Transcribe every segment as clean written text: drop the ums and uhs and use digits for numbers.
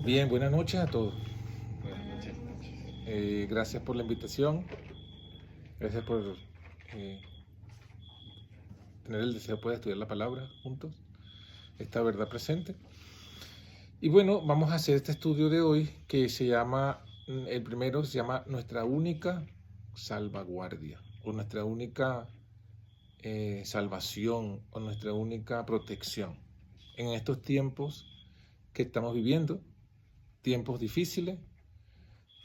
Bien, buenas noches a todos. Buenas noches. Gracias por la invitación, gracias por eh, tener el deseo de estudiar la palabra juntos, esta verdad presente. Y bueno, vamos a hacer este estudio de hoy que se llama, el primero se llama Nuestra única salvaguardia, o nuestra única salvación, o nuestra única protección en estos tiempos que estamos viviendo, tiempos difíciles.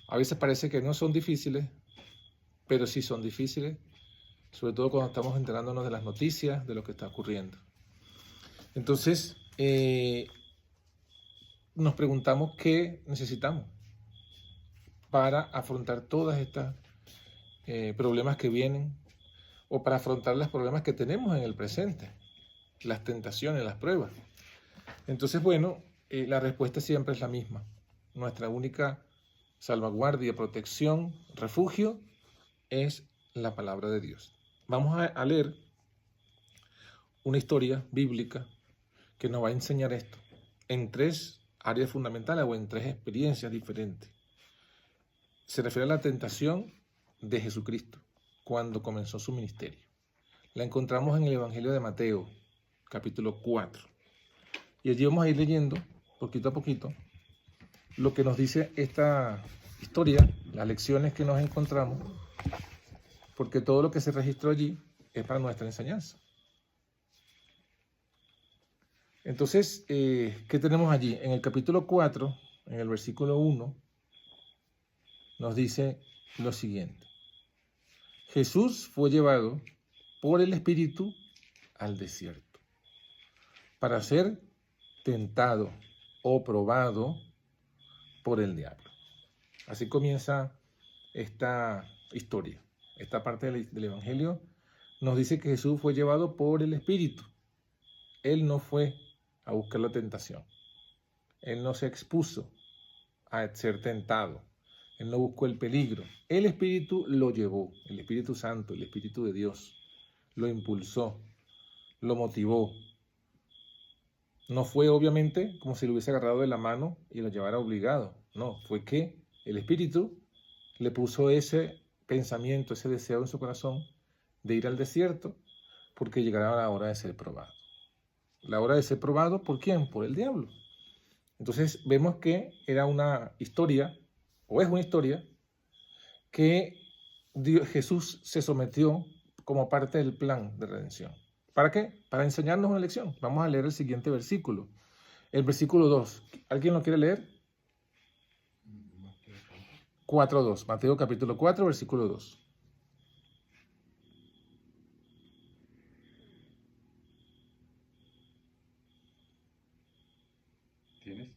A veces parece que no son difíciles, pero sí son difíciles, sobre todo cuando estamos enterándonos de las noticias, de lo que está ocurriendo. Entonces, nos preguntamos qué necesitamos para afrontar todas estas problemas que vienen o para afrontar los problemas que tenemos en el presente, las tentaciones, las pruebas. Entonces, bueno, la respuesta siempre es la misma. Nuestra única salvaguardia, protección, refugio es la palabra de Dios. Vamos a leer una historia bíblica que nos va a enseñar esto en tres áreas fundamentales o en tres experiencias diferentes. Se refiere a la tentación de Jesucristo cuando comenzó su ministerio. La encontramos en el Evangelio de Mateo, capítulo 4. Y allí vamos a ir leyendo, poquito a poquito, lo que nos dice esta historia, las lecciones que nos encontramos, porque todo lo que se registró allí es para nuestra enseñanza. Entonces, ¿qué tenemos allí? En el capítulo 4, en el versículo 1, nos dice lo siguiente. Jesús fue llevado por el Espíritu al desierto para ser tentado o probado por el diablo. Así comienza esta historia. Esta parte del Evangelio nos dice que Jesús fue llevado por el Espíritu. Él no fue a buscar la tentación. Él no se expuso a ser tentado. Él no buscó el peligro. El Espíritu lo llevó, el Espíritu Santo, el Espíritu de Dios. Lo impulsó, lo motivó. No fue obviamente como si lo hubiese agarrado de la mano y lo llevara obligado. No, fue que el Espíritu le puso ese pensamiento, ese deseo en su corazón de ir al desierto porque llegará la hora de ser probado. La hora de ser probado, ¿por quién? Por el diablo. Entonces vemos que era una historia, o es una historia, que Jesús se sometió como parte del plan de redención. ¿Para qué? Para enseñarnos una lección. Vamos a leer el siguiente versículo. El versículo 2. ¿Alguien lo quiere leer? 4:2. Mateo capítulo 4, versículo 2. ¿Tienes?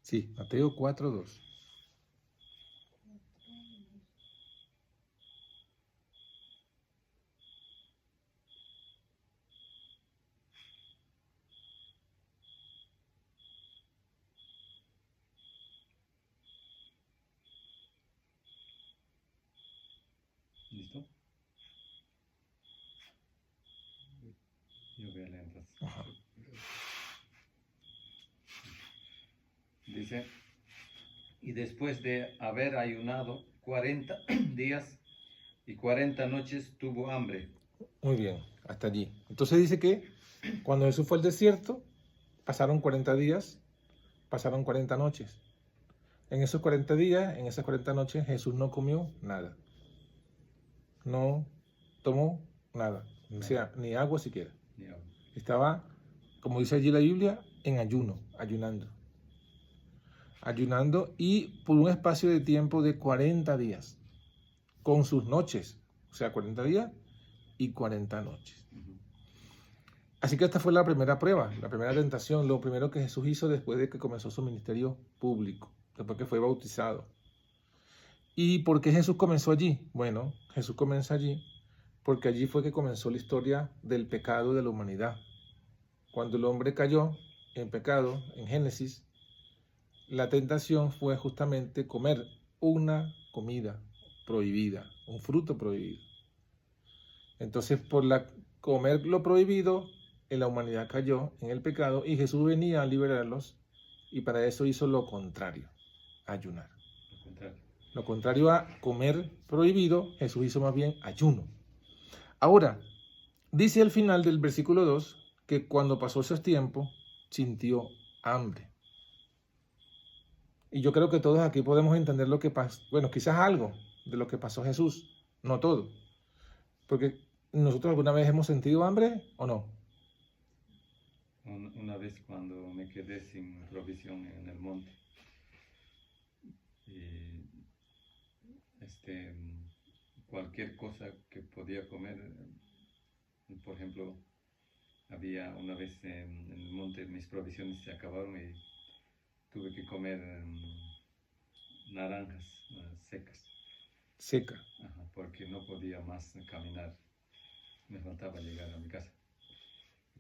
Sí, Mateo 4:2. ¿Listo? Yo voy a leer entonces. Ajá. Dice, y después de haber ayunado 40 días y 40 noches tuvo hambre. Muy bien, hasta allí. Entonces dice que cuando Jesús fue al desierto, pasaron 40 días, pasaron 40 noches. En esos 40 días, en esas 40 noches, Jesús no comió nada. No tomó nada. O sea, ni agua siquiera. Estaba, como dice allí la Biblia, en ayuno, ayunando. Ayunando y por un espacio de tiempo de 40 días, con sus noches. O sea, 40 días y 40 noches. Así que esta fue la primera prueba, la primera tentación, lo primero que Jesús hizo después de que comenzó su ministerio público, después que fue bautizado. ¿Y por qué Jesús comenzó allí? Bueno, Jesús comenzó allí porque allí fue que comenzó la historia del pecado de la humanidad. Cuando el hombre cayó en pecado, en Génesis, la tentación fue justamente comer una comida prohibida, un fruto prohibido. Entonces, comer lo prohibido, en la humanidad cayó en el pecado y Jesús venía a liberarlos y para eso hizo lo contrario, ayunar. Lo contrario. Lo contrario a comer prohibido, Jesús hizo más bien ayuno. Ahora, dice al final del versículo 2 que cuando pasó esos tiempos, sintió hambre. Y yo creo que todos aquí podemos entender lo que pasó, bueno, quizás algo de lo que pasó Jesús, no todo. Porque nosotros alguna vez hemos sentido hambre o no. Una vez cuando me quedé sin provisión en el monte, y cualquier cosa que podía comer, por ejemplo, había una vez en el monte mis provisiones se acabaron y tuve que comer naranjas secas. Seca. Ajá, porque no podía más caminar, me faltaba llegar a mi casa.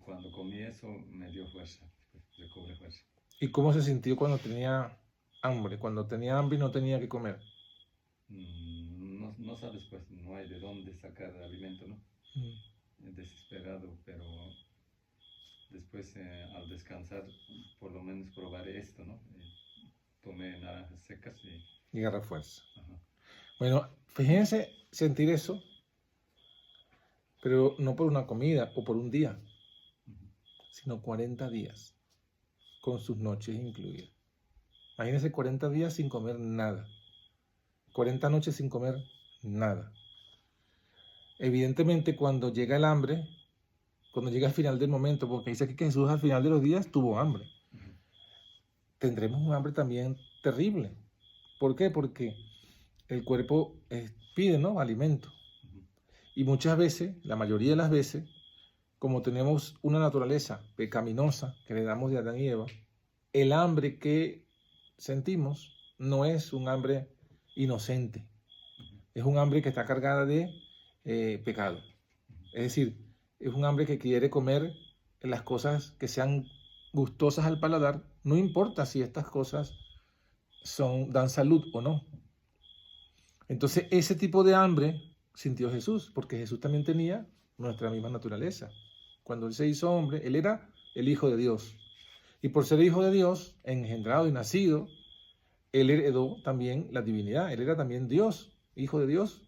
Cuando comí eso me dio fuerza, recobré fuerza. ¿Y cómo se sintió cuando tenía hambre? Cuando tenía hambre y no tenía que comer. No sabes, pues no hay de dónde sacar alimento, ¿no? Desesperado, pero después al descansar por lo menos probaré esto, ¿no? Tomé naranjas secas Y agarra fuerza. Ajá. Bueno, fíjense sentir eso, pero no por una comida o por un día, sino 40 días, con sus noches incluidas. Imagínense 40 días sin comer nada, 40 noches sin comer nada. Evidentemente cuando llega el hambre, cuando llega al final del momento, porque dice aquí que Jesús al final de los días tuvo hambre, tendremos un hambre también terrible. ¿Por qué? Porque el cuerpo pide, ¿no?, alimento. Y muchas veces, la mayoría de las veces, como tenemos una naturaleza pecaminosa que le damos de Adán y Eva, el hambre que sentimos no es un hambre inocente, es un hambre que está cargada de pecado. Es decir, es un hambre que quiere comer las cosas que sean gustosas al paladar, no importa si estas cosas dan salud o no. Entonces, ese tipo de hambre sintió Jesús, porque Jesús también tenía nuestra misma naturaleza. Cuando Él se hizo hombre, Él era el Hijo de Dios. Y por ser Hijo de Dios, engendrado y nacido, Él heredó también la divinidad. Él era también Dios, Hijo de Dios.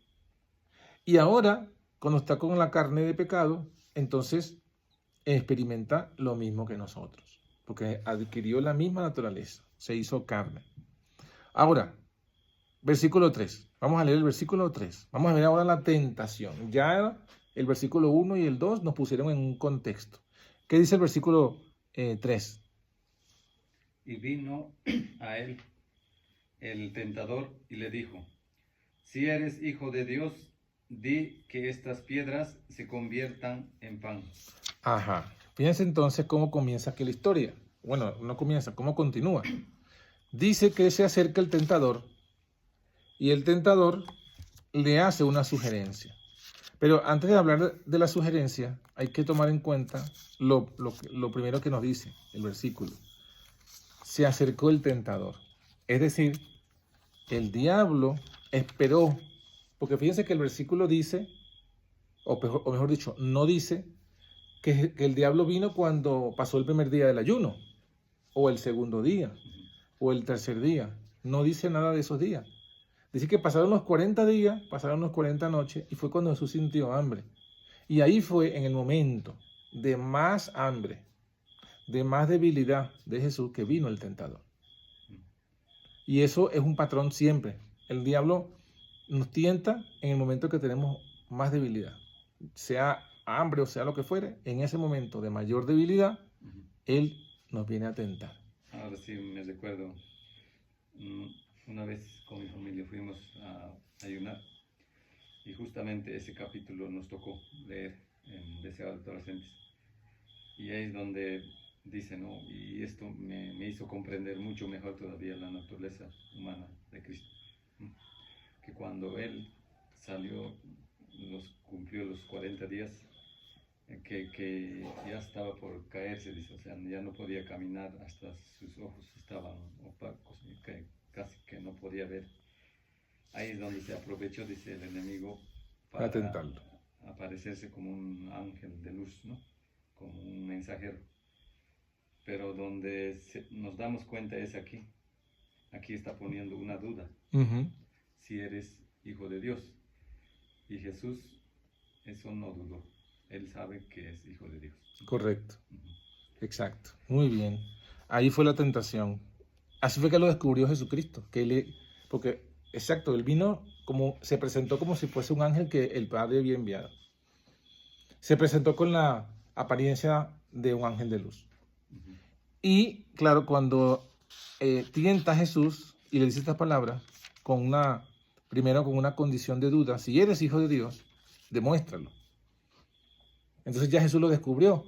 Y ahora, cuando está con la carne de pecado, entonces experimenta lo mismo que nosotros, porque adquirió la misma naturaleza, se hizo carne. Ahora, versículo 3. Vamos a leer el versículo 3. Vamos a ver ahora la tentación. Ya el versículo 1 y el 2 nos pusieron en un contexto. ¿Qué dice el versículo 3? Y vino a él el tentador y le dijo: si eres hijo de Dios, di que estas piedras se conviertan en pan. Ajá. Fíjense entonces cómo comienza aquí la historia. Bueno, no comienza, cómo continúa. Dice que se acerca el tentador y el tentador le hace una sugerencia. Pero antes de hablar de la sugerencia, hay que tomar en cuenta lo primero que nos dice el versículo. Se acercó el tentador. Es decir, el diablo esperó, porque fíjense que el versículo dice, o mejor dicho, no dice que el diablo vino cuando pasó el primer día del ayuno, o el segundo día, o el tercer día. No dice nada de esos días. Dice que pasaron los 40 días, pasaron los 40 noches, y fue cuando Jesús sintió hambre. Y ahí fue en el momento de más hambre, de más debilidad de Jesús que vino el tentador. Y eso es un patrón siempre. El diablo nos tienta en el momento que tenemos más debilidad. Sea hambre o sea lo que fuere, en ese momento de mayor debilidad, Él nos viene a tentar. Ahora sí me recuerdo, una vez con mi familia fuimos a ayunar y justamente ese capítulo nos tocó leer en Deseados Adolescentes. Y ahí es donde dice, ¿no? Y esto me hizo comprender mucho mejor todavía la naturaleza humana de Cristo. Que cuando Él salió, cumplió los 40 días, que ya estaba por caerse, dice, o sea, ya no podía caminar, hasta sus ojos estaban opacos, que casi que no podía ver. Ahí es donde se aprovechó, dice el enemigo, Para tentarlo. aparecerse como un ángel de luz, ¿no? Como un mensajero. Pero donde nos damos cuenta es aquí. Aquí está poniendo una duda. Ujú. Si eres hijo de Dios. Y Jesús eso no dudó. Él sabe que es hijo de Dios. Correcto, Ujú. exacto. Muy bien. Ahí fue la tentación. Así fue que lo descubrió Jesucristo. Porque, exacto, él vino como, se presentó como si fuese un ángel que el Padre había enviado. Se presentó con la apariencia de un ángel de luz. Ujú. Y claro, cuando tienta a Jesús y le dice estas palabras, primero con una condición de duda, si eres hijo de Dios, demuéstralo. Entonces ya Jesús lo descubrió,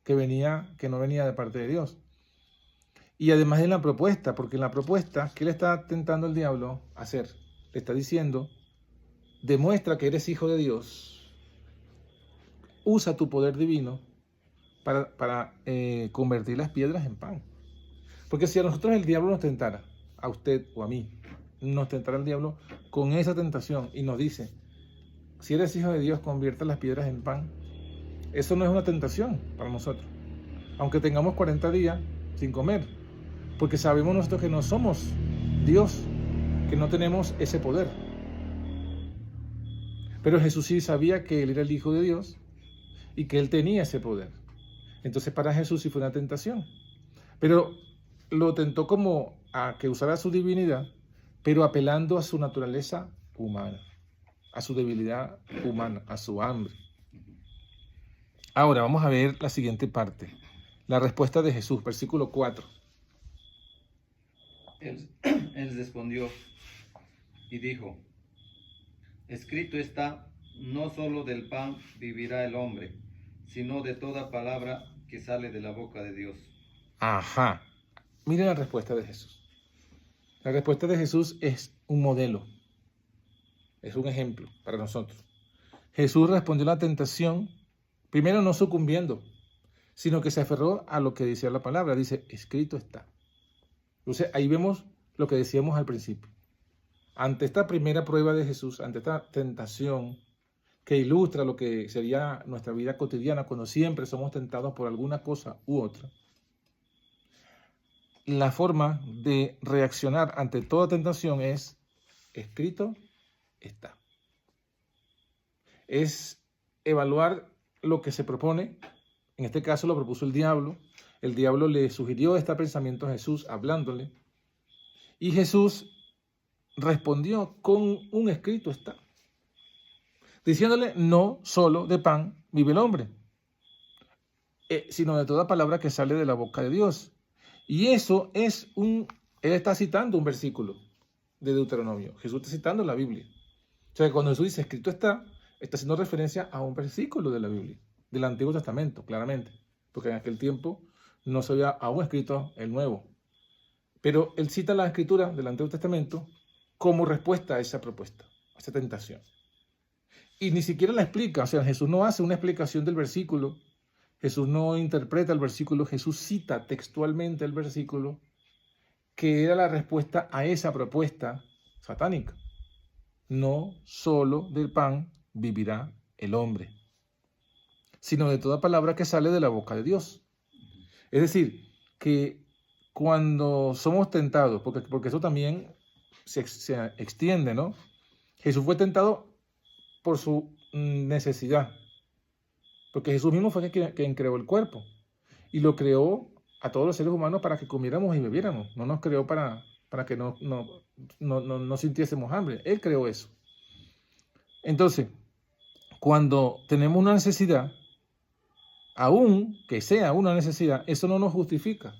que no venía de parte de Dios. Y además en la propuesta, porque en la propuesta, ¿qué le está tentando el diablo a hacer? Le está diciendo, demuestra que eres hijo de Dios, usa tu poder divino para convertir las piedras en pan. Porque si a nosotros el diablo nos tentara, a usted o a mí, nos tentara el diablo con esa tentación y nos dice, si eres hijo de Dios, convierta las piedras en pan. Eso no es una tentación para nosotros. Aunque tengamos 40 días sin comer. Porque sabemos nosotros que no somos Dios, que no tenemos ese poder. Pero Jesús sí sabía que Él era el Hijo de Dios y que Él tenía ese poder. Entonces para Jesús sí fue una tentación. Pero lo tentó como a que usara su divinidad, pero apelando a su naturaleza humana, a su debilidad humana, a su hambre. Ahora vamos a ver la siguiente parte, la respuesta de Jesús, versículo 4. Él respondió y dijo, escrito está, no solo del pan vivirá el hombre, sino de toda palabra que sale de la boca de Dios. Ajá. Miren la respuesta de Jesús. La respuesta de Jesús es un modelo, es un ejemplo para nosotros. Jesús respondió a la tentación, primero no sucumbiendo, sino que se aferró a lo que decía la palabra. Dice, escrito está. Entonces ahí vemos lo que decíamos al principio. Ante esta primera prueba de Jesús, ante esta tentación que ilustra lo que sería nuestra vida cotidiana cuando siempre somos tentados por alguna cosa u otra, la forma de reaccionar ante toda tentación es escrito está. Es evaluar lo que se propone. En este caso lo propuso el diablo. El diablo le sugirió este pensamiento a Jesús hablándole. Y Jesús respondió con un escrito está. Diciéndole, no solo de pan vive el hombre, sino de toda palabra que sale de la boca de Dios. Y eso es él está citando un versículo de Deuteronomio. Jesús está citando la Biblia. O sea, cuando Jesús dice escrito está haciendo referencia a un versículo de la Biblia, del Antiguo Testamento, claramente. Porque en aquel tiempo no se había aún escrito el Nuevo. Pero él cita la escritura del Antiguo Testamento como respuesta a esa propuesta, a esa tentación. Y ni siquiera la explica, o sea, Jesús no hace una explicación del versículo, Jesús no interpreta el versículo, Jesús cita textualmente el versículo que era la respuesta a esa propuesta satánica. No solo del pan vivirá el hombre, sino de toda palabra que sale de la boca de Dios. Es decir, que cuando somos tentados, porque eso también se extiende, ¿no? Jesús fue tentado por su necesidad, porque Jesús mismo fue quien creó el cuerpo y lo creó a todos los seres humanos para que comiéramos y bebiéramos, no nos creó para que no sintiésemos hambre, Él creó eso. Entonces, cuando tenemos una necesidad, aún que sea una necesidad, eso no nos justifica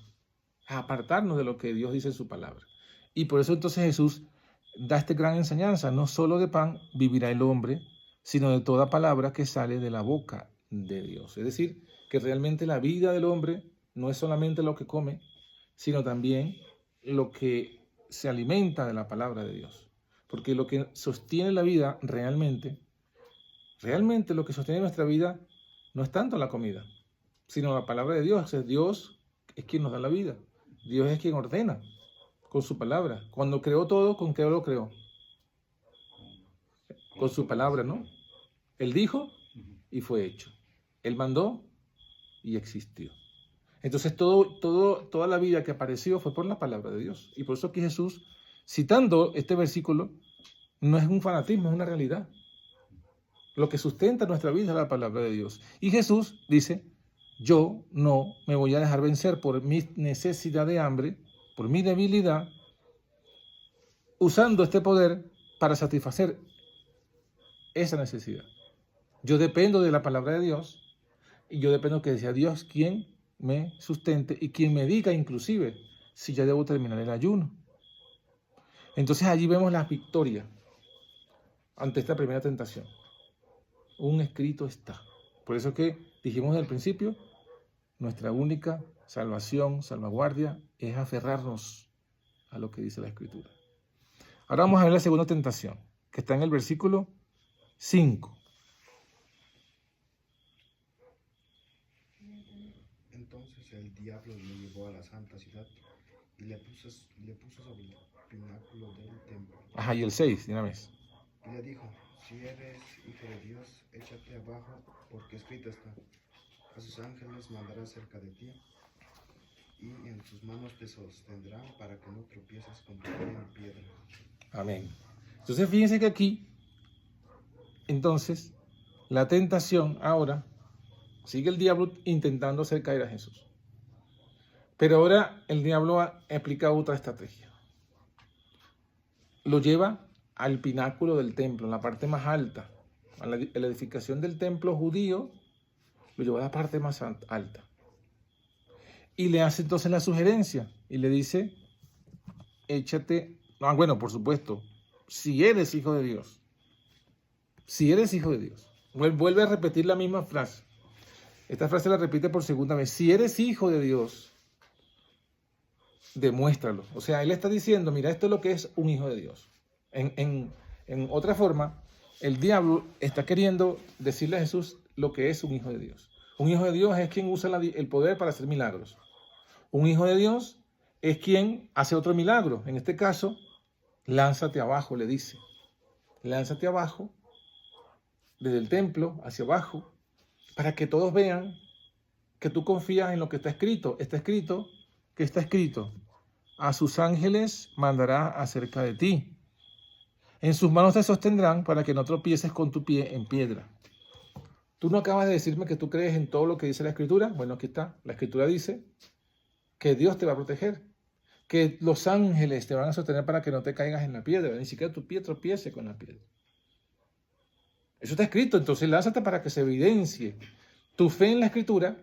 a apartarnos de lo que Dios dice en su palabra. Y por eso entonces Jesús da esta gran enseñanza, no solo de pan vivirá el hombre, sino de toda palabra que sale de la boca de Dios. Es decir, que realmente la vida del hombre no es solamente lo que come, sino también lo que se alimenta de la palabra de Dios. Porque lo que sostiene la vida realmente lo que sostiene nuestra vida no es tanto la comida, sino la palabra de Dios. O sea, Dios es quien nos da la vida. Dios es quien ordena con su palabra. Cuando creó todo, ¿con qué lo creó? Con su palabra, ¿no? Él dijo y fue hecho. Él mandó y existió. Entonces toda la vida que apareció fue por la palabra de Dios. Y por eso que Jesús, citando este versículo, no es un fanatismo, es una realidad. Lo que sustenta nuestra vida es la palabra de Dios. Y Jesús dice, yo no me voy a dejar vencer por mi necesidad de hambre, por mi debilidad, usando este poder para satisfacer esa necesidad. Yo dependo de la palabra de Dios y yo dependo que sea Dios quien me sustente y quien me diga inclusive si ya debo terminar el ayuno. Entonces allí vemos la victoria ante esta primera tentación. Un escrito está. Por eso que dijimos al principio, nuestra única salvación, salvaguardia, es aferrarnos a lo que dice la Escritura. Ahora vamos a ver la segunda tentación, que está en el versículo 5. Entonces el diablo le llevó a la santa ciudad y le puso sobre el pináculo del templo. Ajá, y el 6, de una vez. Y le dijo, si eres hijo de Dios, échate abajo, porque escrito está, a sus ángeles mandará cerca de ti, y en sus manos te sostendrán para que no tropieces con tu pie en piedra. Amén. Entonces fíjense que aquí, entonces, la tentación ahora, sigue el diablo intentando hacer caer a Jesús. Pero ahora el diablo aplica otra estrategia. Lo lleva al pináculo del templo, en la parte más alta. A la edificación del templo judío, lo lleva a la parte más alta. Y le hace entonces la sugerencia, y le dice, échate, bueno, por supuesto, si eres hijo de Dios. Si eres hijo de Dios. Vuelve a repetir la misma frase. Esta frase la repite por segunda vez. Si eres hijo de Dios, demuéstralo. O sea, él está diciendo, mira, esto es lo que es un hijo de Dios. En otra forma, el diablo está queriendo decirle a Jesús lo que es un hijo de Dios. Un hijo de Dios es quien usa el poder para hacer milagros. Un hijo de Dios es quien hace otro milagro. En este caso, lánzate abajo, le dice. Lánzate abajo, desde el templo hacia abajo, para que todos vean que tú confías en lo que está escrito. Está escrito, ¿qué está escrito? A sus ángeles mandará acerca de ti. En sus manos te sostendrán para que no tropieces con tu pie en piedra. ¿Tú no acabas de decirme que tú crees en todo lo que dice la Escritura? Bueno, aquí está. La Escritura dice que Dios te va a proteger, que los ángeles te van a sostener para que no te caigas en la piedra, ni siquiera tu pie tropiece con la piedra. Eso está escrito, entonces lánzate para que se evidencie tu fe en la Escritura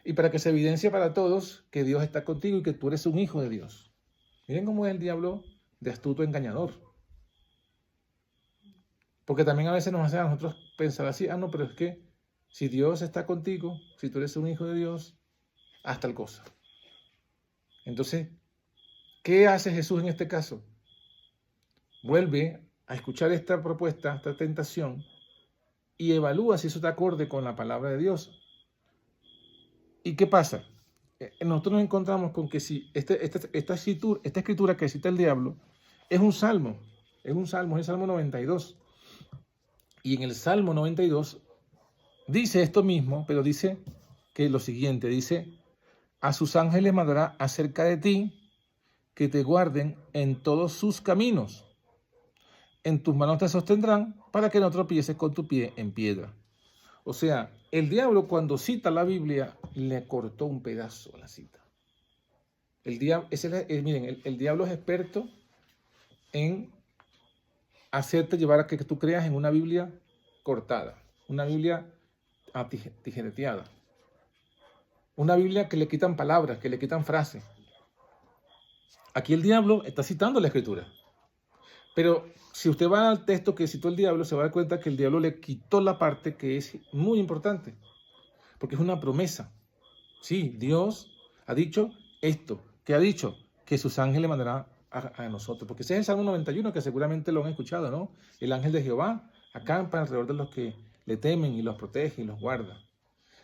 y para que se evidencie para todos que Dios está contigo y que tú eres un hijo de Dios. Miren cómo es el diablo de astuto engañador. Porque también a veces nos hace a nosotros pensar así, no, pero es que si Dios está contigo, si tú eres un hijo de Dios, haz tal cosa. Entonces, ¿qué hace Jesús en este caso? Vuelve a escuchar esta propuesta, esta tentación, y evalúa si eso está acorde con la palabra de Dios. ¿Y qué pasa? Nosotros nos encontramos con que si esta escritura que cita el diablo es un salmo, es el Salmo 92. Y en el Salmo 92 dice esto mismo, pero dice que lo siguiente, dice, a sus ángeles mandará acerca de ti que te guarden en todos sus caminos. En tus manos te sostendrán para que no tropieces con tu pie en piedra. O sea, el diablo cuando cita la Biblia le cortó un pedazo a la cita. Miren, el diablo es experto en hacerte llevar a que tú creas en una Biblia cortada, una Biblia tijereteada, una Biblia que le quitan palabras, que le quitan frases. Aquí el diablo está citando la Escritura. Pero si usted va al texto que citó el diablo, se va a dar cuenta que el diablo le quitó la parte que es muy importante, porque es una promesa. Sí, Dios ha dicho esto. ¿Qué ha dicho? Que sus ángeles mandarán a nosotros. Porque ese es el Salmo 91, que seguramente lo han escuchado, ¿no? El ángel de Jehová acampa alrededor de los que le temen y los protege y los guarda.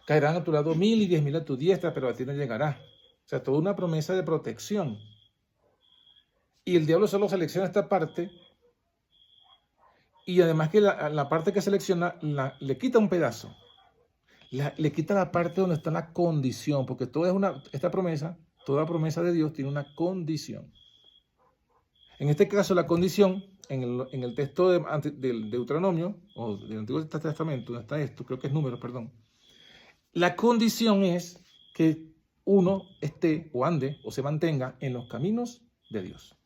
Caerán a tu lado 1000 y 10.000 a tu diestra, pero a ti no llegará. O sea, toda una promesa de protección. Y el diablo solo selecciona esta parte y además que la parte que selecciona le quita un pedazo. Le quita la parte donde está la condición, porque toda promesa de Dios tiene una condición. En este caso, la condición, en el texto del Deuteronomio, o del Antiguo Testamento, donde está esto, creo que es Números, perdón. La condición es que uno esté, o ande, o se mantenga en los caminos de Dios.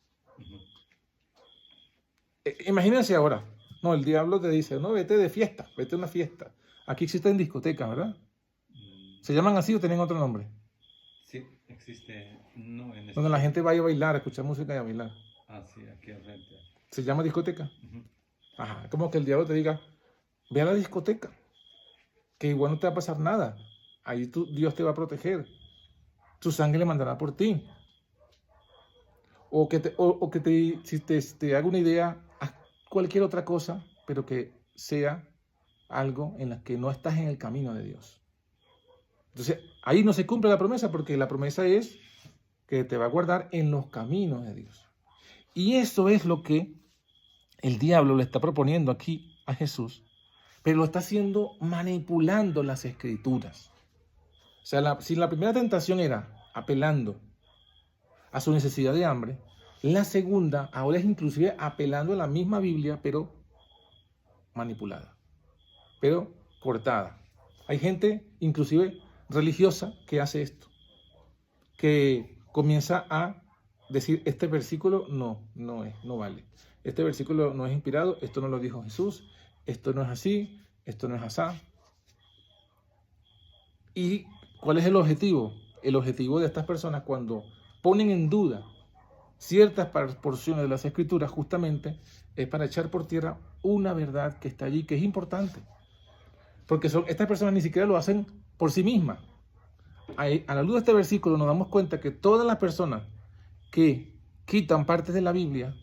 Imagínense ahora, no, el diablo te dice, no, vete de fiesta, vete a una fiesta. Aquí existen discotecas, ¿verdad? ¿Se llaman así o tienen otro nombre? Sí, existe, no en este... Donde la gente va a bailar, a escuchar música y a bailar. Ah, sí, aquí al frente. ¿Se llama discoteca? Ajá, como que el diablo te diga, ve a la discoteca, que igual no te va a pasar nada. Ahí Dios te va a proteger. Su sangre le mandará por ti. Si te haga una idea, haz cualquier otra cosa, pero que sea algo en la que no estás en el camino de Dios. Entonces, ahí no se cumple la promesa, porque la promesa es que te va a guardar en los caminos de Dios. Y eso es lo que el diablo le está proponiendo aquí a Jesús, pero lo está haciendo manipulando las Escrituras. O sea, si la primera tentación era apelando a su necesidad de hambre, la segunda ahora es inclusive apelando a la misma Biblia, pero manipulada, pero cortada. Hay gente, inclusive religiosa, que hace esto, que comienza a decir, este versículo no vale. Este versículo no es inspirado, esto no lo dijo Jesús, esto no es así, esto no es asá. ¿Y cuál es el objetivo? El objetivo de estas personas, cuando ponen en duda ciertas porciones de las Escrituras, justamente es para echar por tierra una verdad que está allí, que es importante. Porque estas personas ni siquiera lo hacen por sí mismas. A la luz de este versículo nos damos cuenta que todas las personas que quitan partes de la Biblia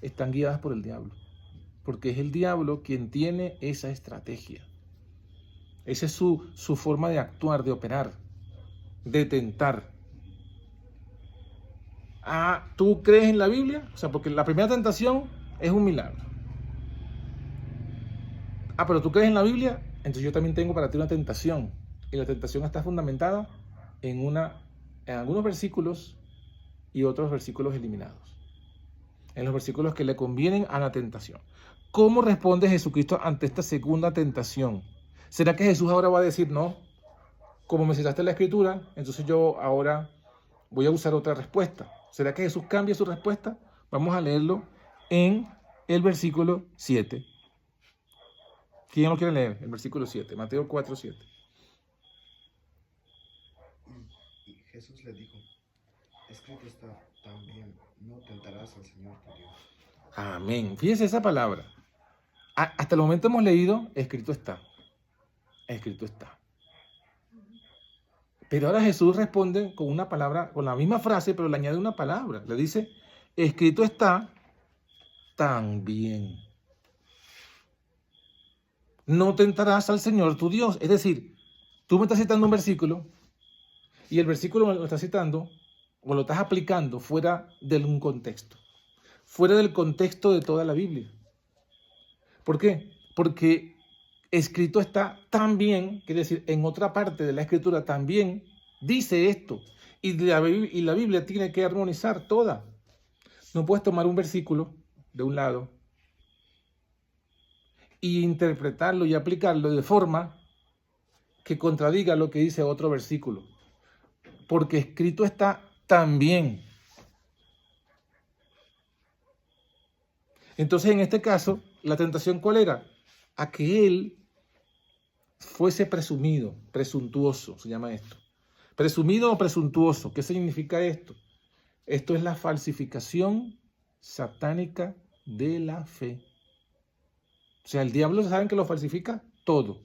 están guiadas por el diablo, porque es el diablo quien tiene esa estrategia. Esa es su forma de actuar, de operar, de tentar. ¿Tú crees en la Biblia? O sea, porque la primera tentación es un milagro. Pero ¿tú crees en la Biblia? Entonces yo también tengo para ti una tentación. Y la tentación está fundamentada en algunos versículos y otros versículos eliminados. En los versículos que le convienen a la tentación. ¿Cómo responde Jesucristo ante esta segunda tentación? ¿Será que Jesús ahora va a decir, no, como me citaste la Escritura, entonces yo ahora voy a usar otra respuesta? ¿Será que Jesús cambia su respuesta? Vamos a leerlo en el versículo 7. ¿Quién lo quiere leer? El versículo 7, Mateo 4, 7. Y Jesús le dijo, escrito está también, no tentarás al Señor tu Dios. Amén. Fíjese esa palabra. Hasta el momento hemos leído, escrito está. Escrito está. Pero ahora Jesús responde con una palabra, con la misma frase, pero le añade una palabra. Le dice, escrito está también. No tentarás al Señor tu Dios. Es decir, tú me estás citando un versículo y el versículo lo estás citando o lo estás aplicando fuera de un contexto. Fuera del contexto de toda la Biblia. ¿Por qué? Porque escrito está también, quiere decir, en otra parte de la Escritura también dice esto. Y la Biblia tiene que armonizar toda. No puedes tomar un versículo de un lado y interpretarlo y aplicarlo de forma que contradiga lo que dice otro versículo. Porque escrito está también. Entonces, en este caso, la tentación, ¿cuál era? A que él fuese presumido, presuntuoso, se llama esto. Presumido o presuntuoso, ¿qué significa esto? Esto es la falsificación satánica de la fe. O sea, el diablo, ¿saben que lo falsifica? Todo.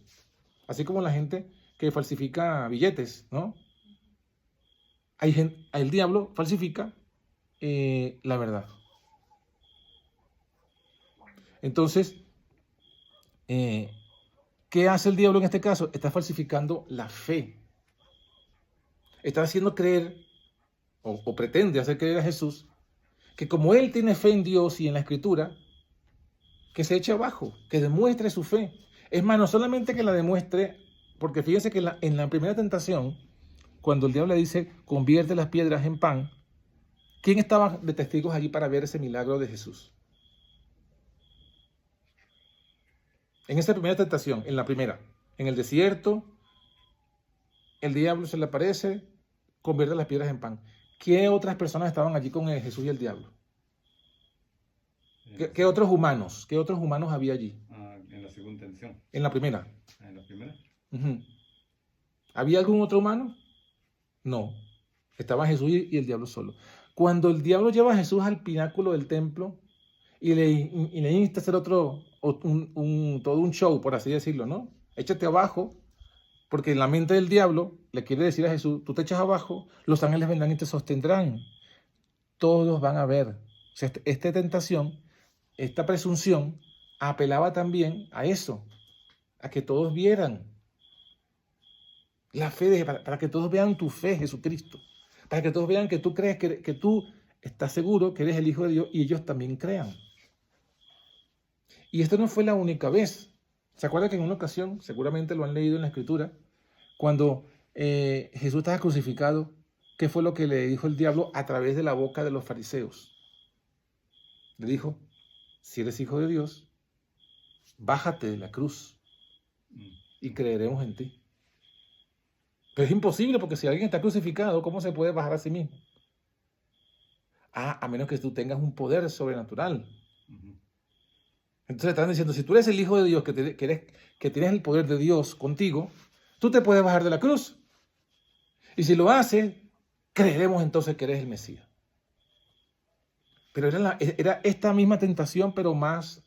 Así como la gente que falsifica billetes, ¿no? El diablo falsifica la verdad. Entonces, ¿qué hace el diablo en este caso? Está falsificando la fe. Está haciendo creer, o pretende hacer creer a Jesús, que como él tiene fe en Dios y en la Escritura, que se eche abajo, que demuestre su fe. Es más, no solamente que la demuestre Porque fíjense que en la primera tentación, cuando el diablo le dice, convierte las piedras en pan, ¿quién estaba de testigos allí para ver ese milagro de Jesús? En esa primera tentación, en la primera, en el desierto, el diablo se le aparece, convierte las piedras en pan. ¿Qué otras personas estaban allí con Jesús y el diablo? ¿Qué otros humanos? ¿Qué otros humanos había allí? En la segunda tentación. En la primera. En la primera. ¿Había algún otro humano? No. Estaba Jesús y el diablo solo. Cuando el diablo lleva a Jesús al pináculo del templo y le insta a hacer todo un show, por así decirlo, ¿no? Échate abajo, porque en la mente del diablo le quiere decir a Jesús, tú te echas abajo, los ángeles vendrán y te sostendrán. Todos van a ver. O sea, esta tentación, esta presunción, apelaba también a eso, a que todos vieran la fe, para que todos vean tu fe, Jesucristo, para que todos vean que tú crees, que tú estás seguro que eres el Hijo de Dios y ellos también crean. Y esto no fue la única vez. ¿Se acuerdan que en una ocasión, seguramente lo han leído en la Escritura, cuando Jesús estaba crucificado, ¿qué fue lo que le dijo el diablo a través de la boca de los fariseos? Le dijo, si eres Hijo de Dios, bájate de la cruz y creeremos en ti. Pero es imposible, porque si alguien está crucificado, ¿cómo se puede bajar a sí mismo? A menos que tú tengas un poder sobrenatural. Entonces están diciendo, si tú eres el Hijo de Dios, que tienes el poder de Dios contigo, tú te puedes bajar de la cruz. Y si lo haces, creeremos entonces que eres el Mesías. Pero era esta misma tentación, pero más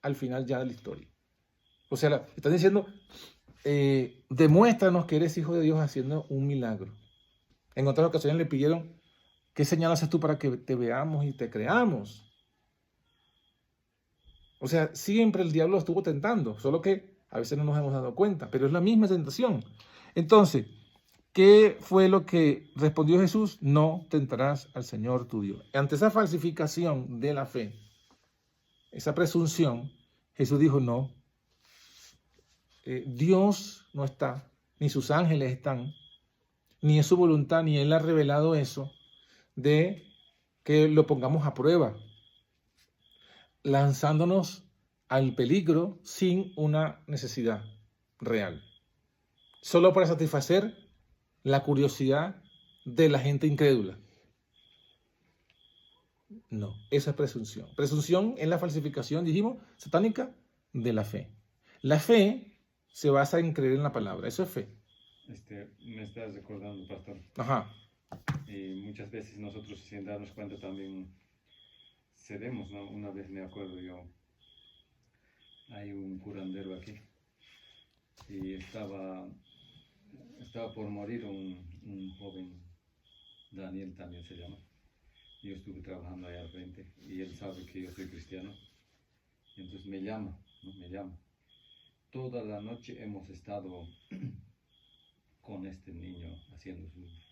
al final ya de la historia. O sea, están diciendo, demuéstranos que eres Hijo de Dios haciendo un milagro. En otras ocasiones le pidieron, ¿qué señal haces tú para que te veamos y te creamos? O sea, siempre el diablo estuvo tentando, solo que a veces no nos hemos dado cuenta, pero es la misma tentación. Entonces, ¿qué fue lo que respondió Jesús? No tentarás al Señor tu Dios. Ante esa falsificación de la fe, esa presunción, Jesús dijo, no, Dios no está, ni sus ángeles están, ni es su voluntad, ni Él ha revelado eso, de que lo pongamos a prueba, lanzándonos al peligro sin una necesidad real, solo para satisfacer la curiosidad de la gente incrédula. No, esa es presunción. Presunción es la falsificación, dijimos, satánica de la fe. La fe se basa en creer en la palabra, eso es fe. Me estás recordando, pastor. Ajá. Y muchas veces nosotros, sin darnos cuenta, también cedemos, ¿no? Una vez me acuerdo yo, hay un curandero aquí y estaba por morir un joven, Daniel también se llama. Yo estuve trabajando allá al frente y él sabe que yo soy cristiano. Y entonces me llama. Toda la noche hemos estado con este niño haciendo sus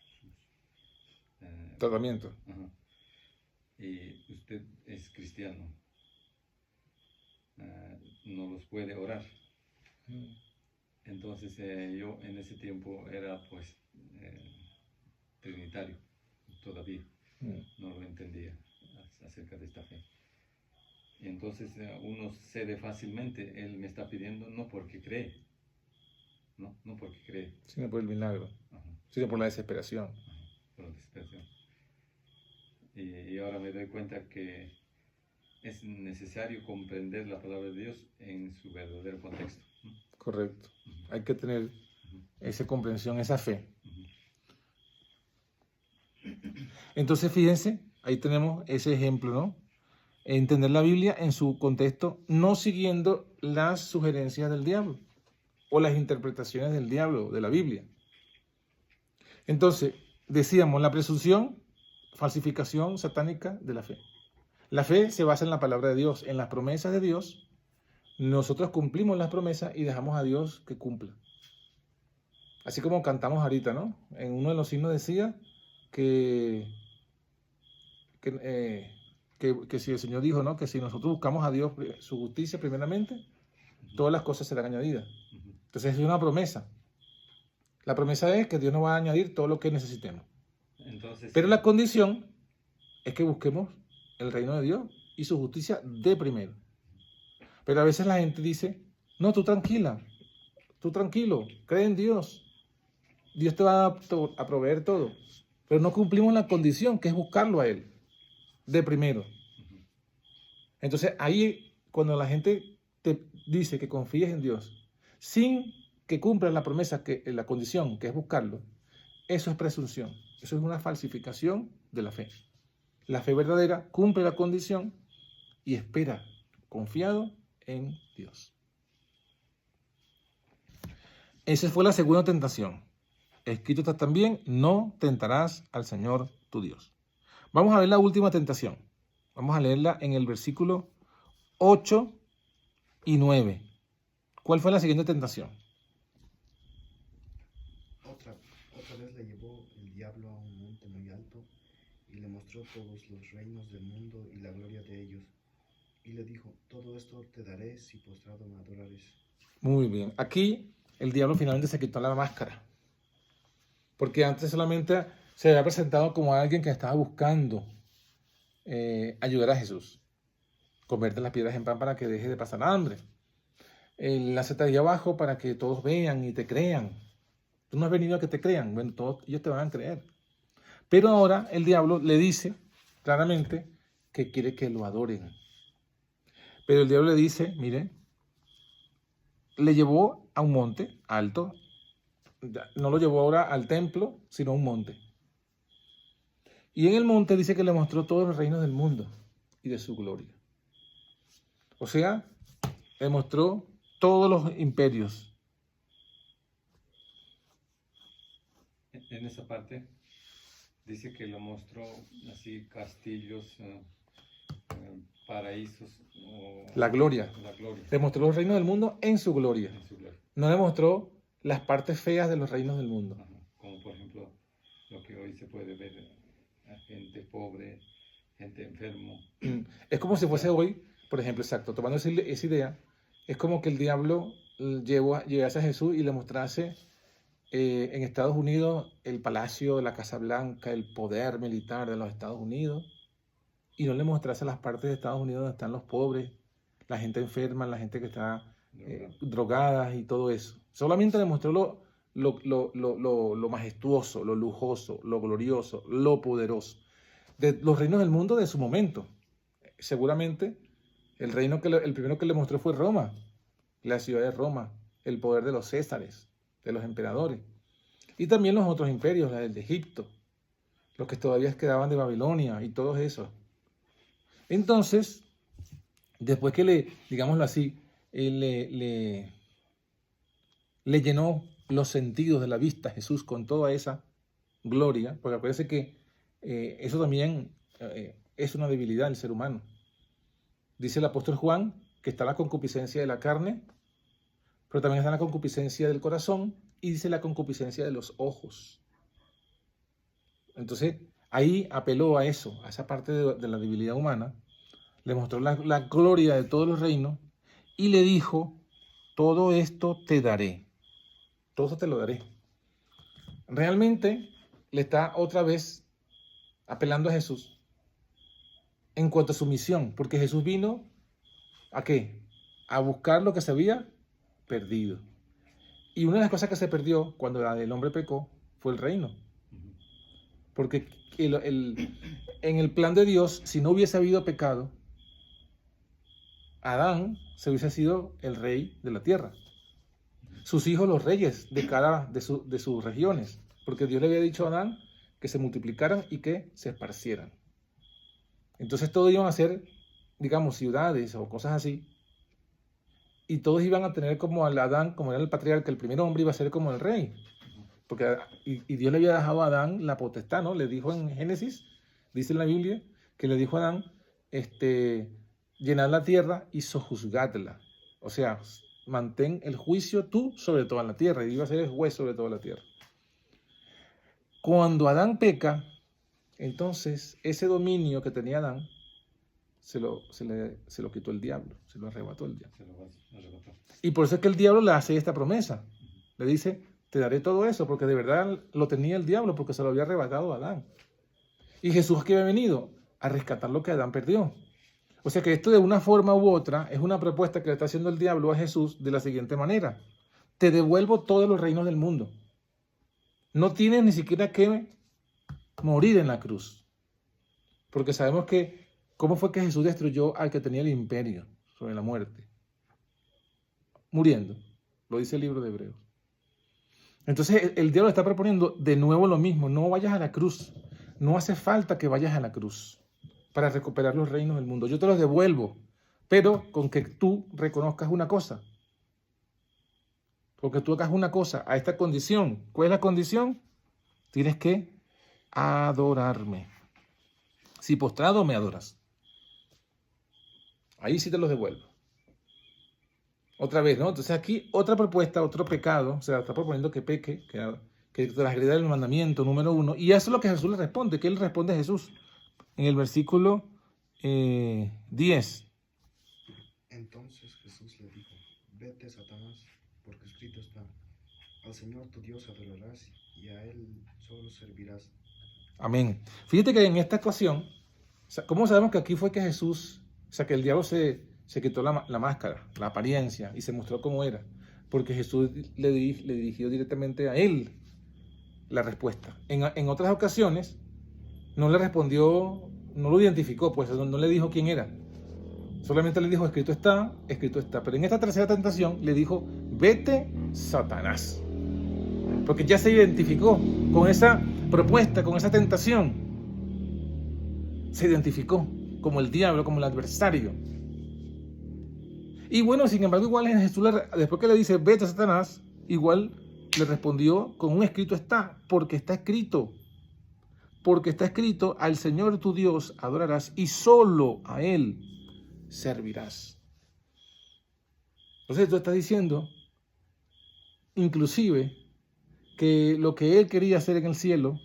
tratamiento. Ajá. Y usted es cristiano, no los puede orar. Entonces yo en ese tiempo era pues trinitario todavía, no lo entendía acerca de esta fe. Y entonces uno cede fácilmente. Él me está pidiendo no porque cree, no porque cree, sino por el milagro. Ajá. Sino por la desesperación. Ajá, por la desesperación. Y ahora me doy cuenta que es necesario comprender la palabra de Dios en su verdadero contexto. Correcto. Hay que tener esa comprensión, esa fe. Entonces, fíjense, ahí tenemos ese ejemplo, ¿no? Entender la Biblia en su contexto, no siguiendo las sugerencias del diablo o las interpretaciones del diablo de la Biblia. Entonces, decíamos, la presunción, falsificación satánica de la fe. La fe se basa en la palabra de Dios, en las promesas de Dios. Nosotros cumplimos las promesas y dejamos a Dios que cumpla. Así como cantamos ahorita, ¿no? En uno de los himnos decía que si el Señor dijo, ¿no? Que si nosotros buscamos a Dios, su justicia primeramente, todas las cosas serán añadidas. Entonces es una promesa. La promesa es que Dios nos va a añadir todo lo que necesitemos. Entonces, Pero la condición es que busquemos el reino de Dios y su justicia de primero. Pero a veces la gente dice, no, tú tranquila, tú tranquilo, cree en Dios. Dios te va a proveer todo. Pero no cumplimos la condición, que es buscarlo a Él de primero. Entonces ahí, cuando la gente te dice que confíes en Dios, sin que cumplan la promesa, la condición, que es buscarlo, eso es presunción. Eso es una falsificación de la fe. La fe verdadera cumple la condición y espera confiado en Dios. Esa fue la segunda tentación. Escrito está también, no tentarás al Señor tu Dios. Vamos a ver la última tentación. Vamos a leerla en el versículo 8 y 9. ¿Cuál fue la siguiente tentación? Otra vez le llevó el diablo a un monte muy alto y le mostró todos los reinos del mundo y la gloria de ellos. Y le dijo, todo esto te daré si postrado me adorares. Muy bien. Aquí el diablo finalmente se quitó la máscara. Porque antes solamente se había presentado como alguien que estaba buscando ayudar a Jesús. Convierte las piedras en pan para que deje de pasar hambre. La seta de abajo para que todos vean y te crean. Tú no has venido a que te crean. Bueno, todos ellos te van a creer. Pero ahora el diablo le dice claramente que quiere que lo adoren. Pero el diablo le dice, mire, le llevó a un monte alto. No lo llevó ahora al templo, sino a un monte. Y en el monte dice que le mostró todos los reinos del mundo y de su gloria. O sea, le mostró todos los imperios. en esa parte dice que lo mostró así castillos, paraísos. La gloria. La gloria. Le mostró los reinos del mundo en su gloria. En su gloria. No le mostró las partes feas de los reinos del mundo. Ajá. Como por ejemplo lo que hoy se puede ver, a gente pobre, gente enfermo. Es como si fuese hoy, por ejemplo, exacto, tomando esa idea, es como que el diablo llegase a Jesús y le mostrase en Estados Unidos el palacio, la Casa Blanca, el poder militar de los Estados Unidos, y no le mostrase las partes de Estados Unidos donde están los pobres, la gente enferma, la gente que está drogada y todo eso. Solamente le mostró lo majestuoso, lo lujoso, lo glorioso, lo poderoso de los reinos del mundo de su momento. Seguramente el primero que le mostró fue Roma, la ciudad de Roma, el poder de los césares, de los emperadores, y también los otros imperios, la del de Egipto, los que todavía quedaban de Babilonia y todos esos. Entonces, después que digámoslo así, le llenó los sentidos de la vista a Jesús con toda esa gloria, porque acuérdense que eso también es una debilidad del ser humano. Dice el apóstol Juan que está la concupiscencia de la carne, pero también está la concupiscencia del corazón y dice la concupiscencia de los ojos. Entonces, ahí apeló a eso, a esa parte de la debilidad humana, le mostró la gloria de todos los reinos y le dijo, todo esto te daré, todo esto te lo daré. Realmente le está otra vez apelando a Jesús en cuanto a su misión, porque Jesús vino ¿a qué? A buscar lo que se había perdido. Y una de las cosas que se perdió cuando el hombre pecó fue el reino. Porque en el plan de Dios, si no hubiese habido pecado, Adán se hubiese sido el rey de la tierra. Sus hijos los reyes de cada de sus regiones. Porque Dios le había dicho a Adán que se multiplicaran y que se esparcieran. Entonces todos iban a ser, digamos, ciudades o cosas así. Y todos iban a tener como al Adán, como era el patriarca, el primer hombre iba a ser como el rey. Porque, y Dios le había dejado a Adán la potestad, ¿no? Le dijo en Génesis, dice en la Biblia, que le dijo a Adán, llenad la tierra y sojuzgadla. O sea, mantén el juicio tú sobre toda la tierra. Y iba a ser el juez sobre toda la tierra. Cuando Adán peca, entonces ese dominio que tenía Adán se lo quitó el diablo, se lo arrebató el diablo. Se lo va a arrebatar. Y por eso es que el diablo le hace esta promesa. Le dice, te daré todo eso, porque de verdad lo tenía el diablo, porque se lo había arrebatado a Adán. Y Jesús aquí había venido a rescatar lo que Adán perdió. O sea que esto de una forma u otra es una propuesta que le está haciendo el diablo a Jesús de la siguiente manera. Te devuelvo todos los reinos del mundo. No tienes ni siquiera que morir en la cruz. Porque sabemos que, ¿cómo fue que Jesús destruyó al que tenía el imperio sobre la muerte? Muriendo. Lo dice el libro de Hebreos. Entonces el diablo está proponiendo de nuevo lo mismo. No vayas a la cruz. No hace falta que vayas a la cruz para recuperar los reinos del mundo. Yo te los devuelvo, pero con que tú reconozcas una cosa. Porque tú hagas una cosa a esta condición. ¿Cuál es la condición? Tienes que adorarme. Si postrado me adoras, ahí sí te los devuelvo. Otra vez, ¿no? Entonces aquí otra propuesta, otro pecado, o sea, está proponiendo que peque, que transgreda el mandamiento número 1, y eso es lo que Jesús le responde, que él responde a Jesús en el versículo 10. Entonces Jesús le dijo, vete, Satanás, porque escrito está, al Señor tu Dios adorarás y a Él solo servirás. Amén. Fíjate que en esta ocasión, ¿cómo sabemos que aquí fue que Jesús, o sea, que el diablo se quitó la máscara, la apariencia, y se mostró cómo era? Porque Jesús le dirigió directamente a él la respuesta. En otras ocasiones, no le respondió, no lo identificó, pues no le dijo quién era. Solamente le dijo, escrito está, escrito está. Pero en esta tercera tentación le dijo, vete, Satanás. Porque ya se identificó con esa propuesta, con esa tentación. Se identificó como el diablo, como el adversario. Y bueno, sin embargo, igual Jesús, después que le dice, vete, Satanás, igual le respondió con un escrito está, porque está escrito. Porque está escrito, al Señor tu Dios adorarás y solo a Él servirás. Entonces tú estás diciendo, inclusive, que lo que Él quería hacer en el cielo,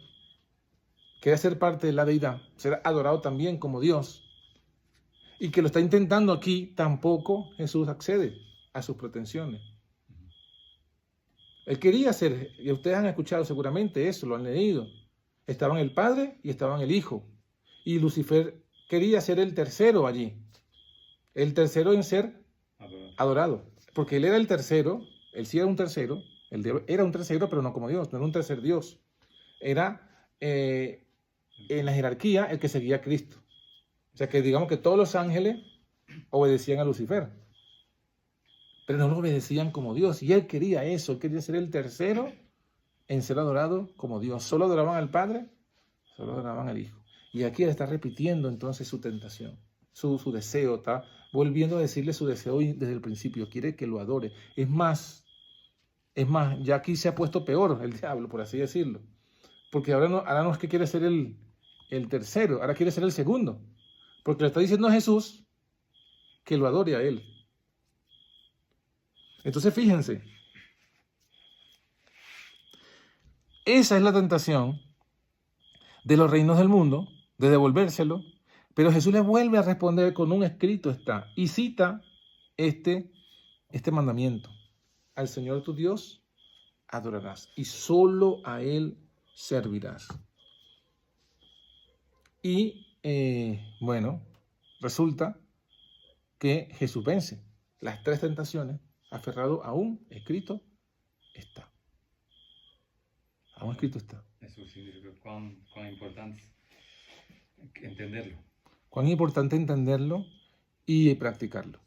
quería ser parte de la deidad, ser adorado también como Dios, y que lo está intentando aquí, tampoco Jesús accede a sus pretensiones. Él quería ser, y ustedes han escuchado seguramente eso, lo han leído, estaban el Padre y estaban el Hijo, y Lucifer quería ser el tercero allí, el tercero en ser adorado, porque él era el tercero, él sí era un tercero, él era un tercero, pero no como Dios, no era un tercer Dios, era en la jerarquía el que seguía a Cristo. O sea que digamos que todos los ángeles obedecían a Lucifer, pero no lo obedecían como Dios, y él quería eso, él quería ser el tercero en ser adorado como Dios. Solo adoraban al Padre, solo adoraban al Hijo. Y aquí él está repitiendo entonces su tentación, su deseo, está volviendo a decirle su deseo desde el principio, quiere que lo adore. Es más, ya aquí se ha puesto peor el diablo, por así decirlo, porque ahora no es que quiere ser el tercero, ahora quiere ser el segundo, porque le está diciendo a Jesús que lo adore a él. Entonces fíjense, esa es la tentación de los reinos del mundo, de devolvérselo, pero Jesús le vuelve a responder con un escrito está, y cita este mandamiento. Al Señor tu Dios adorarás, y solo a Él servirás. Y bueno, resulta que Jesús vence las tres tentaciones, aferrado a un escrito está. A un escrito está. Eso significa cuán importante es entenderlo. Cuán importante entenderlo y practicarlo.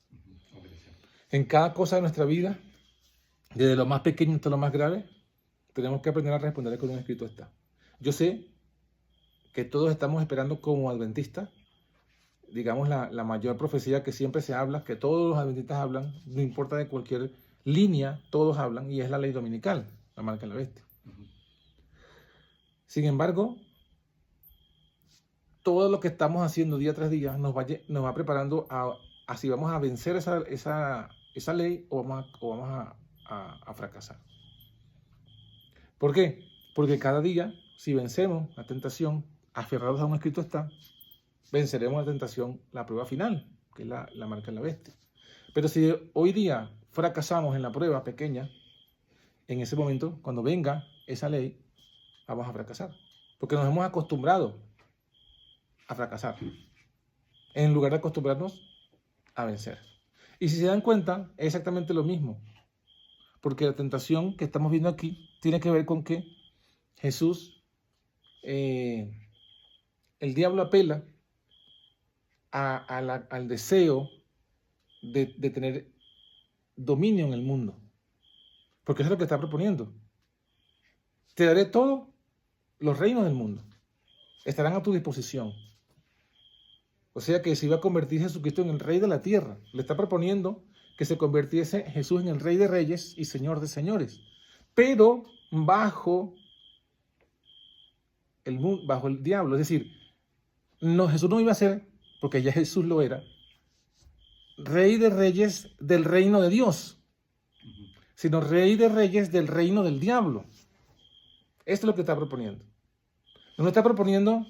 Obedecer. En cada cosa de nuestra vida, desde lo más pequeño hasta lo más grave, tenemos que aprender a responder con un escrito está. Yo sé que todos estamos esperando como adventistas, digamos la mayor profecía que siempre se habla, que todos los adventistas hablan, no importa de cualquier línea, todos hablan, y es la ley dominical, la marca de la bestia. Sin embargo, todo lo que estamos haciendo día tras día nos va preparando a si vamos a vencer esa ley o vamos a fracasar. ¿Por qué? Porque cada día, si vencemos la tentación, aferrados a un escrito está, venceremos la tentación, la prueba final, que es la marca de la bestia. Pero si hoy día fracasamos en la prueba pequeña, en ese momento, cuando venga esa ley, vamos a fracasar. Porque nos hemos acostumbrado a fracasar, en lugar de acostumbrarnos a vencer. Y si se dan cuenta, es exactamente lo mismo. Porque la tentación que estamos viendo aquí tiene que ver con que Jesús, el diablo apela al deseo de tener dominio en el mundo. Porque eso es lo que está proponiendo. Te daré todos los reinos del mundo. Estarán a tu disposición. O sea que se iba a convertir Jesucristo en el rey de la tierra. Le está proponiendo que se convirtiese Jesús en el rey de reyes y señor de señores. Pero bajo el diablo. Es decir, no, Jesús no iba a ser, porque ya Jesús lo era, rey de reyes del reino de Dios, sino rey de reyes del reino del diablo. Esto es lo que está proponiendo. No está proponiendo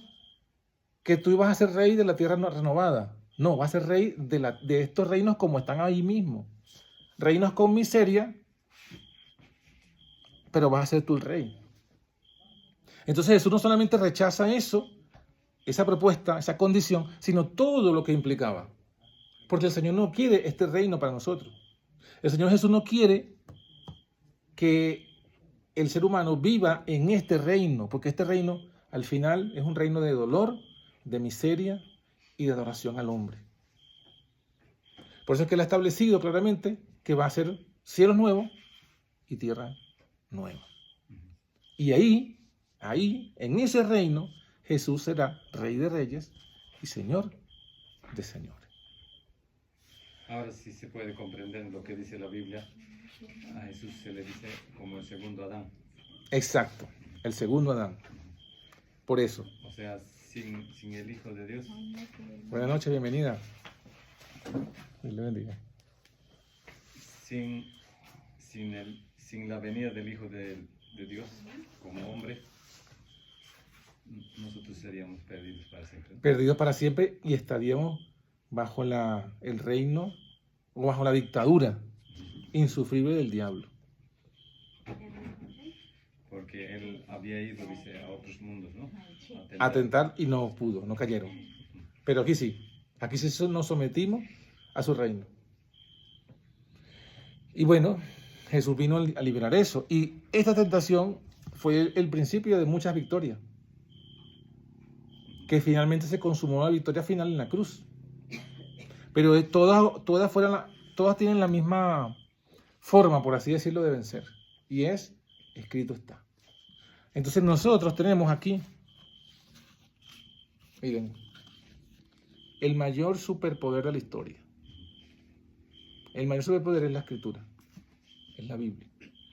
que tú ibas a ser rey de la tierra renovada. No, vas a ser rey de estos reinos como están ahí mismo. Reinos con miseria, pero vas a ser tú el rey. Entonces Jesús no solamente rechaza eso, esa propuesta, esa condición, sino todo lo que implicaba. Porque el Señor no quiere este reino para nosotros. El Señor Jesús no quiere que el ser humano viva en este reino, porque este reino al final es un reino de dolor, de miseria y de adoración al hombre. Por eso es que Él ha establecido claramente que va a ser cielos nuevos y tierra nueva. Y ahí, en ese reino, Jesús será Rey de Reyes y Señor de Señores. Ahora sí se puede comprender lo que dice la Biblia. A Jesús se le dice como el segundo Adán. Exacto, el segundo Adán. Por eso. O sea, sin el Hijo de Dios. Buenas noches, bienvenida. Dios le bendiga. Sin la venida del Hijo de Dios como hombre, nosotros seríamos perdidos para siempre. Perdidos para siempre y estaríamos bajo el reino o bajo la dictadura insufrible del diablo. Porque él había ido, dice, a otros mundos, ¿no? A tentar y no pudo, no cayeron. Pero aquí sí nos sometimos a su reino. Y bueno, Jesús vino a liberar eso. Y esta tentación fue el principio de muchas victorias. Que finalmente se consumó la victoria final en la cruz. Pero todas tienen la misma forma, por así decirlo, de vencer. Y es, escrito está. Entonces nosotros tenemos aquí, miren, el mayor superpoder de la historia. El mayor superpoder es la escritura, es la Biblia.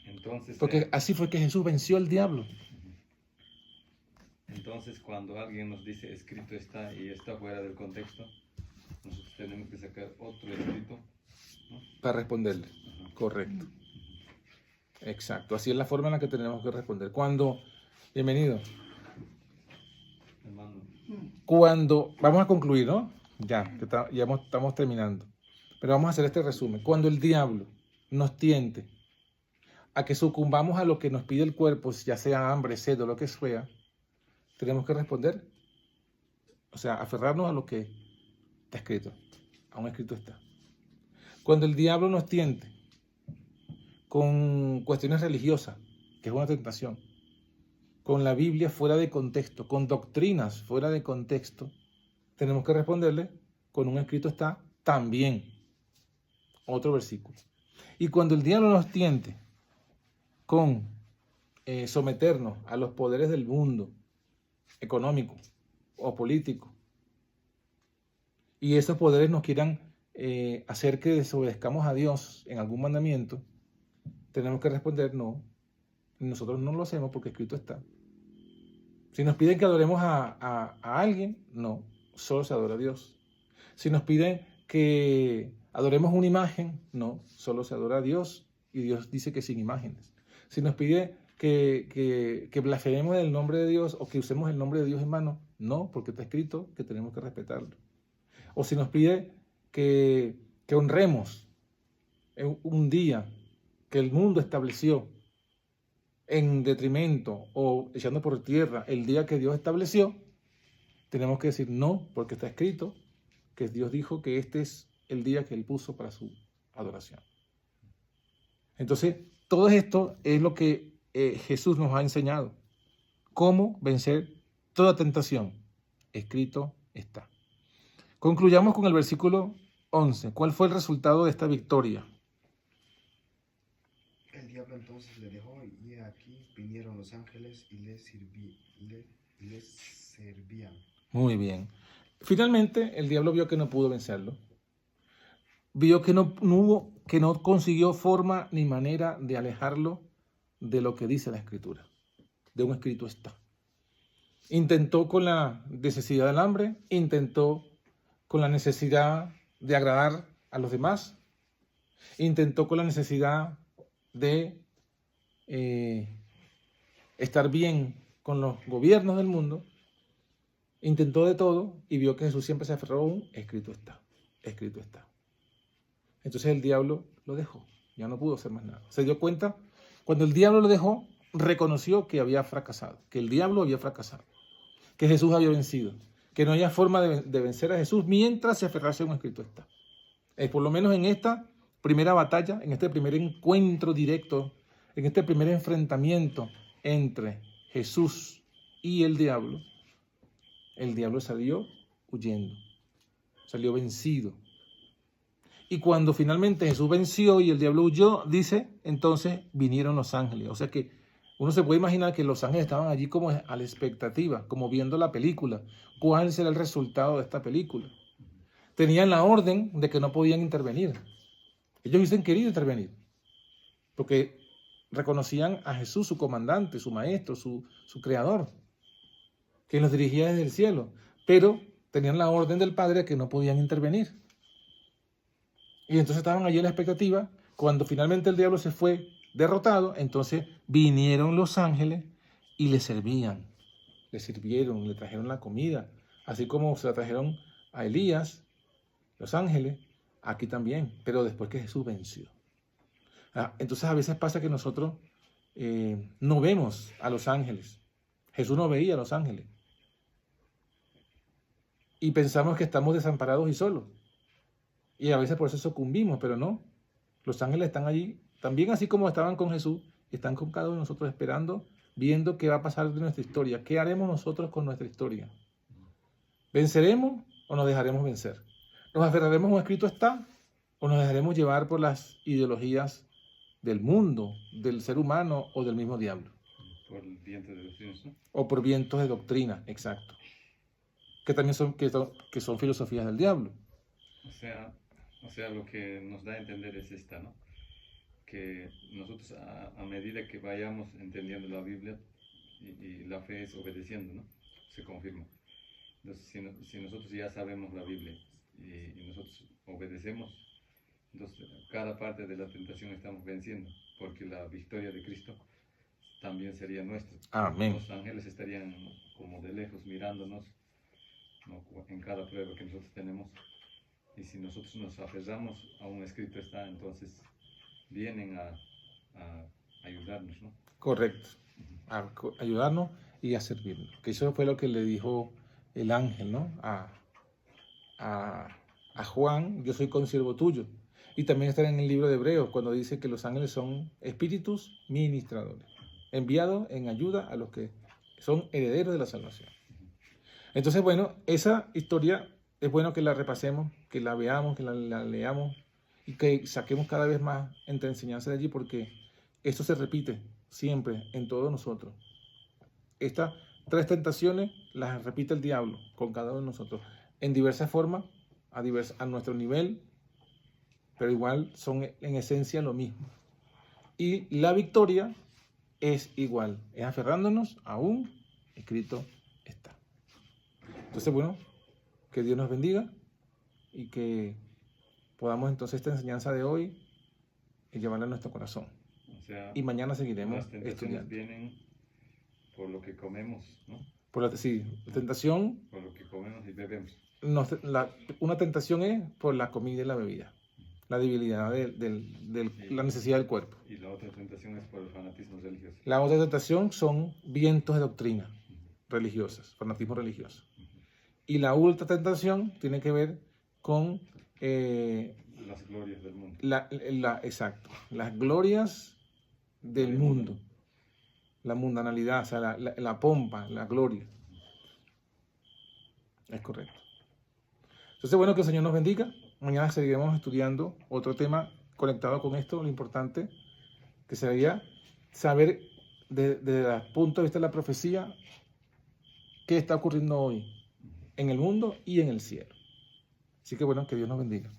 Entonces, porque así fue que Jesús venció al diablo. Entonces, cuando alguien nos dice escrito está y está fuera del contexto, nosotros tenemos que sacar otro escrito, ¿no? Para responderle. Correcto. Exacto. Así es la forma en la que tenemos que responder. Bienvenido. Hermano. Vamos a concluir, ¿no? Ya estamos terminando. Pero vamos a hacer este resumen. Cuando el diablo nos tiente a que sucumbamos a lo que nos pide el cuerpo, ya sea hambre, sed o lo que sea, tenemos que responder. O sea, aferrarnos a lo que está escrito. Aún escrito está. Cuando el diablo nos tiente con cuestiones religiosas, que es una tentación, con la Biblia fuera de contexto, con doctrinas fuera de contexto, tenemos que responderle con un escrito está también. Otro versículo. Y cuando el diablo nos tiente con someternos a los poderes del mundo, económico o político, y esos poderes nos quieran hacer que desobedezcamos a Dios en algún mandamiento, tenemos que responder no. Nosotros no lo hacemos porque escrito está. Si nos piden que adoremos a alguien, no, solo se adora a Dios. Si nos piden que adoremos una imagen, no, solo se adora a Dios y Dios dice que sin imágenes. Si nos pide que blasfememos el nombre de Dios o que usemos el nombre de Dios en vano, no, porque está escrito que tenemos que respetarlo. O si nos pide que honremos un día que el mundo estableció en detrimento o echando por tierra el día que Dios estableció, tenemos que decir no, porque está escrito que Dios dijo que este es el día que Él puso para su adoración. Entonces, todo esto es lo que Jesús nos ha enseñado. Cómo vencer toda tentación. Escrito está. Concluyamos con el versículo 11. ¿Cuál fue el resultado de esta victoria? El diablo entonces le dejó y aquí vinieron los ángeles y les servían. Muy bien. Finalmente, el diablo vio que no pudo vencerlo. Vio que no consiguió forma ni manera de alejarlo de lo que dice la Escritura. De un escrito está. Intentó con la necesidad del hambre, intentó con la necesidad de agradar a los demás, intentó con la necesidad de estar bien con los gobiernos del mundo, intentó de todo y vio que Jesús siempre se aferró a un escrito está, escrito está. Entonces el diablo lo dejó, ya no pudo hacer más nada. Se dio cuenta, cuando el diablo lo dejó, reconoció que había fracasado, que el diablo había fracasado, que Jesús había vencido, que no había forma de vencer a Jesús mientras se aferrase a un escrito está. Por lo menos en esta primera batalla, en este primer encuentro directo, en este primer enfrentamiento entre Jesús y el diablo salió huyendo, salió vencido. Y cuando finalmente Jesús venció y el diablo huyó, dice, entonces vinieron los ángeles. O sea que uno se puede imaginar que los ángeles estaban allí como a la expectativa, como viendo la película. ¿Cuál será el resultado de esta película? Tenían la orden de que no podían intervenir. Ellos hubiesen querido intervenir, porque reconocían a Jesús, su comandante, su maestro, su creador, que los dirigía desde el cielo, pero tenían la orden del Padre de que no podían intervenir. Y entonces estaban allí en la expectativa. Cuando finalmente el diablo se fue derrotado, entonces vinieron los ángeles y le servían, le sirvieron, le trajeron la comida, así como se la trajeron a Elías, los ángeles, aquí también, pero después que Jesús venció. Entonces a veces pasa que nosotros no vemos a los ángeles. Jesús no veía a los ángeles. Y pensamos que estamos desamparados y solos. Y a veces por eso sucumbimos, pero no. Los ángeles están allí, también así como estaban con Jesús, están con cada uno de nosotros esperando, viendo qué va a pasar de nuestra historia. ¿Qué haremos nosotros con nuestra historia? ¿Venceremos o nos dejaremos vencer? ¿Nos aferraremos a un escrito está o nos dejaremos llevar por las ideologías del mundo, del ser humano o del mismo diablo? Por vientos de doctrinas, ¿no? O por vientos de doctrina, exacto. Que también son filosofías del diablo. O sea, lo que nos da a entender es esta, ¿no? Que nosotros a medida que vayamos entendiendo la Biblia y la fe es obedeciendo, ¿no? Se confirma. Entonces, si nosotros ya sabemos la Biblia y nosotros obedecemos, entonces cada parte de la tentación estamos venciendo, porque la victoria de Cristo también sería nuestra. Amén. Los ángeles estarían como de lejos mirándonos, ¿no? En cada prueba que nosotros tenemos. Y si nosotros nos aferramos a un escrito está, entonces vienen a ayudarnos, ¿no? Correcto. A ayudarnos y a servirnos. Que eso fue lo que le dijo el ángel, ¿no? A Juan, yo soy consiervo tuyo. Y también está en el libro de Hebreos, cuando dice que los ángeles son espíritus ministradores, enviados en ayuda a los que son herederos de la salvación. Entonces, bueno, esa historia es bueno que la repasemos, que la veamos, que la leamos y que saquemos cada vez más entre enseñanza de allí, porque esto se repite siempre en todos nosotros. Estas 3 tentaciones las repite el diablo con cada uno de nosotros en diversas formas, a nuestro nivel, pero igual son en esencia lo mismo. Y la victoria es igual, es aferrándonos a un escrito está. Entonces, bueno, que Dios nos bendiga y que podamos entonces esta enseñanza de hoy llevarla a nuestro corazón. O sea, y mañana seguiremos las tentaciones estudiando. vienen por lo que comemos, ¿no? Sí, tentación, Por lo que comemos y bebemos. una tentación es por la comida y la bebida, la debilidad la necesidad del cuerpo. Y la otra tentación es por el fanatismo religioso. La otra tentación son vientos de doctrina religiosas, fanatismo religioso. Y la ultra tentación tiene que ver con Las glorias del mundo. exacto, las glorias del mundo, la mundanalidad, o sea, la pompa, la gloria. Es correcto. Entonces, bueno, que el Señor nos bendiga. Mañana seguiremos estudiando otro tema conectado con esto, lo importante que sería saber desde el punto de vista de la profecía qué está ocurriendo hoy en el mundo y en el cielo. Así que bueno, que Dios nos bendiga.